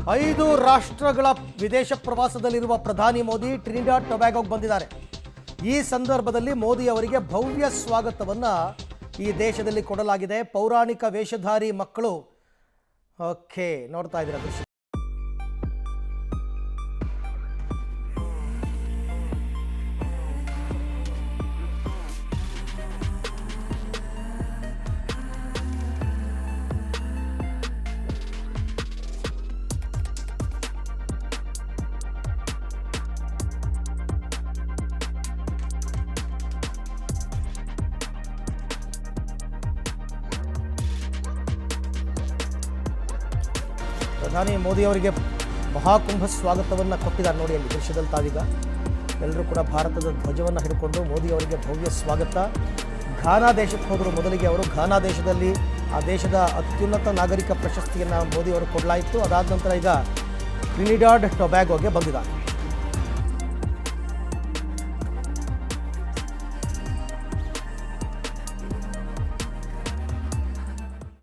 5 ರಾಷ್ಟ್ರಗಳ ವಿದೇಶ ಪ್ರವಾಸದಲ್ಲಿರುವ ಪ್ರಧಾನಿ ಮೋದಿ ಟ್ರಿನಿಡಾಡ್ ಟೊಬ್ಯಾಗೊಗೆ ಬಂದಿದ್ದಾರೆ. ಈ ಸಂದರ್ಭದಲ್ಲಿ ಮೋದಿ ಅವರಿಗೆ ಭವ್ಯ ಸ್ವಾಗತವನ್ನು ಈ ದೇಶದಲ್ಲಿ ಕೊಡಲಾಗಿದೆ. ಪೌರಾಣಿಕ ವೇಷಧಾರಿ ಮಕ್ಕಳು ನೋಡ್ತಾ ಇದ್ದೀರಾ ದೃಶ್ಯ. ಪ್ರಧಾನಿ ಮೋದಿ ಅವರಿಗೆ ಮಹಾಕುಂಭ ಸ್ವಾಗತವನ್ನು ಕೊಟ್ಟಿದ್ದಾರೆ. ನೋಡಿ ಅಲ್ಲಿ ದೃಶ್ಯದಲ್ಲಿ ತಾವೀಗ ಎಲ್ಲರೂ ಕೂಡ ಭಾರತದ ಧ್ವಜವನ್ನು ಹಿಡ್ಕೊಂಡು ಮೋದಿ ಅವರಿಗೆ ಭವ್ಯ ಸ್ವಾಗತ. ಘಾನಾ ದೇಶಕ್ಕೆ ಹೋದರು. ಮೊದಲಿಗೆ ಅವರು ಘಾನಾ ದೇಶದಲ್ಲಿ ಆ ದೇಶದ ಅತ್ಯುನ್ನತ ನಾಗರಿಕ ಪ್ರಶಸ್ತಿಯನ್ನು ಮೋದಿ ಅವರು ಕೊಡಲಾಯಿತು. ಅದಾದ ನಂತರ ಈಗ ಟ್ರಿನಿಡಾಡ್ ಟೊಬ್ಯಾಗೊಗೆ ಬಂದಿದ್ದಾರೆ.